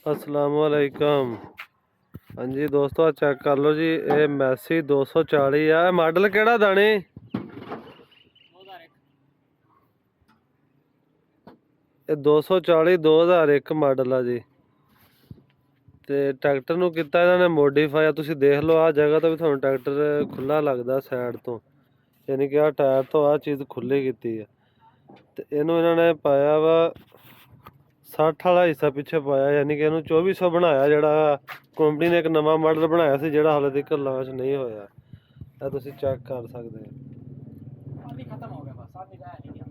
अस्सलाम वालेकुम। हाँ जी दोस्तों, चेक कर लो जी, ये मैसी 240 है। मॉडल केड़ा दानी? ये 240 2001 मॉडल है जी। ते ट्रैक्टर नूं कीता इन्हां ने मोडीफाई। तुसीं देख लो, आ जगह तो भी तुहानूं ट्रैक्टर खुला लगदा साइड तो, यानी कि आ टायर तो आ चीज़ खुली कीती है। ते इहनूं इन्हां ने पाया वा 60 वाला हिस्सा पिछे पाया, यानी कि इहनूं 2400 बनाया। जिहड़ा कंपनी ने एक नवां मॉडल बनाया सी, जिहड़ा हाले तक लॉन्च नहीं होया। ਇਹ ਤੁਸੀਂ ਚੈੱਕ ਕਰ ਸਕਦੇ ਹੋ। पानी खत्म हो गया, बस पानी रह नहीं गया।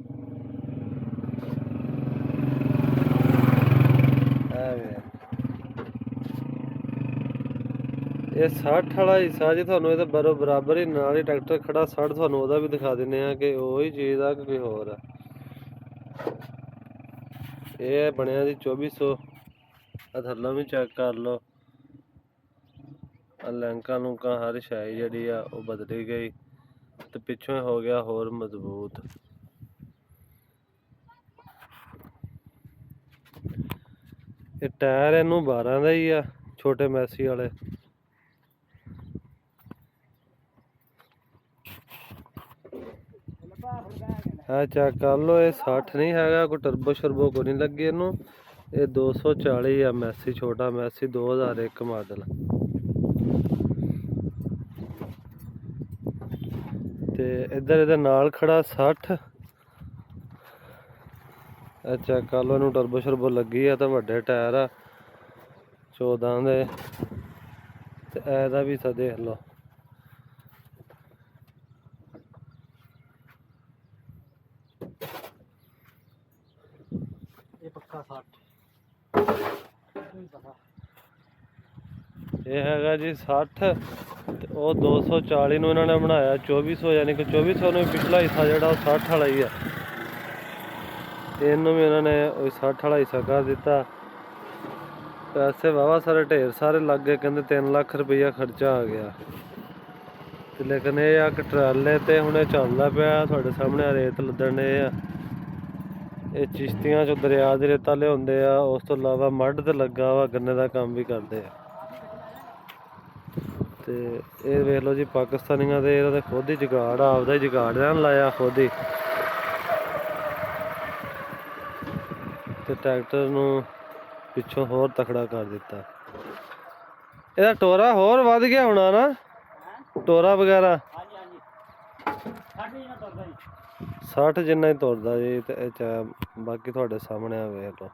ਇਹ 60 ਵਾਲਾ ਹਿੱਸਾ ਜੀ, ਤੁਹਾਨੂੰ ਇਹਦੇ ਬਰਾਬਰ ਹੀ ਨਾਲ ਹੀ ਟਰੈਕਟਰ ਖੜਾ 60, ਤੁਹਾਨੂੰ ਉਹਦਾ ਵੀ ਦਿਖਾ ਦਿੰਨੇ ਆ ਕਿ ਉਹੀ ਚੀਜ਼ ਆ ਕਿ ਕੋਈ ਹੋਰ ਆ। ਇਹ ਬਣਿਆ ਜੀ 2400। ਆ ਥੱਲੋਂ ਵੀ ਚੈੱਕ ਕਰ ਲਓ, ਲੈਂਕਾਂ ਲੂੰਕਾਂ ਹਰ ਸ਼ਾਈ ਜਿਹੜੀ ਆ ਉਹ ਬਦਲੀ ਗਈ ਤੇ ਪਿੱਛੋਂ ਹੋ ਗਿਆ ਹੋਰ ਮਜ਼ਬੂਤ। ਇਹ ਟਾਇਰ ਇਹਨੂੰ 12 ਦਾ ਹੀ ਆ, ਛੋਟੇ ਮੈਸੀ ਵਾਲੇ। ਆ ਚੈੱਕ ਕਰ ਲਓ, ਇਹ 60 ਨਹੀਂ ਹੈਗਾ, ਕੋਈ ਟਰਬੋ ਸ਼ਰਬੋ ਕੋਈ ਨਹੀਂ ਲੱਗੀ ਇਹਨੂੰ। ਇਹ 240 ਆ ਮੈਸੀ, ਛੋਟਾ ਮੈਸੀ 2001 ਮਾਡਲ। ਤੇ ਇੱਧਰ ਇਹਦੇ ਨਾਲ ਖੜਾ 60। ਇਹ ਚੈੱਕ ਕਰ ਲਓ, ਇਹਨੂੰ ਟਰਬੋ ਸ਼ਰਬੋ ਲੱਗੀ ਆ ਤੇ ਵੱਡੇ ਟਾਇਰ ਆ 14 ਦੇ। ਤੇ ਇਹਦਾ ਵੀ ਹਿੱਸਾ ਦੇਖ ਲਓ। ये पक्का 60। ਇਹ ਹੈਗਾ ਜੀ 60 ਤੇ ਉਹ 240 ਨੂੰ ਇਹਨਾਂ ਨੇ ਬਣਾਇਆ 2400, ਯਾਨੀ ਕਿ 2400 ਨੂੰ ਪਿਛਲਾ ਹਿੱਸਾ ਜਿਹੜਾ ਉਹ 60 ਵਾਲਾ ਹੀ ਆ। ਇਹਨੂੰ ਵੀ ਇਹਨਾਂ ਨੇ ਉਹ 60 ਵਾਲਾ ਹਿੱਸਾ ਕਰ ਦਿੱਤਾ। ਪੈਸੇ ਵਾਵਾ ਸਾਰੇ ਢੇਰ ਸਾਰੇ ਲੱਗ ਗਏ, ਕਹਿੰਦੇ 3 ਲੱਖ ਰੁਪਈਆ ਖਰਚਾ ਆ ਗਿਆ। ਤੇ ਲੇਕਿਨ ਇਹ ਆ ਕਿ ਟਰਾਲੇ ਤੇ ਹੁਣ ਇਹ ਚੱਲਦਾ ਪਿਆ, ਤੁਹਾਡੇ ਸਾਹਮਣੇ ਰੇਤ ਲੱਦਣ ਦੇ ਆ। ਇਹ ਚਿਸ਼ਤੀਆਂ ਚੋਂ ਦਰਿਆ ਦੇ ਰੇਤਾ ਲਿਆਉਂਦੇ ਆ। ਉਸ ਤੋਂ ਇਲਾਵਾ ਮੱਡ ਤੇ ਲੱਗਾ ਵਾ, ਗੰਨੇ ਦਾ ਕੰਮ ਵੀ ਕਰਦੇ ਆ। ਤੇ ਇਹ ਵੇਖ ਲਓ ਜੀ, ਪਾਕਿਸਤਾਨੀਆਂ ਦੇ ਇਹਦਾ ਖੁਦ ਹੀ ਜੁਗਾੜ ਆ, ਆਪਦਾ ਹੀ ਜੁਗਾੜ ਰਹਿਣ ਲਾਇਆ ਖੁਦ ਹੀ। ਤੇ ਟਰੈਕਟਰ ਨੂੰ ਪਿੱਛੋਂ ਹੋਰ ਤਕੜਾ ਕਰ ਦਿੱਤਾ। ਇਹਦਾ ਟੋਰਾ ਹੋਰ ਵੱਧ ਗਿਆ ਹੋਣਾ ਨਾ, ਟੋਰਾ ਵਗੈਰਾ 60 ਜਿੰਨਾ ਹੀ ਤੁਰਦਾ ਜੀ। ਤੇ ਇਹ ਚ ਬਾਕੀ ਤੁਹਾਡੇ ਸਾਹਮਣੇ ਆ, ਵੇਖ ਲਓ।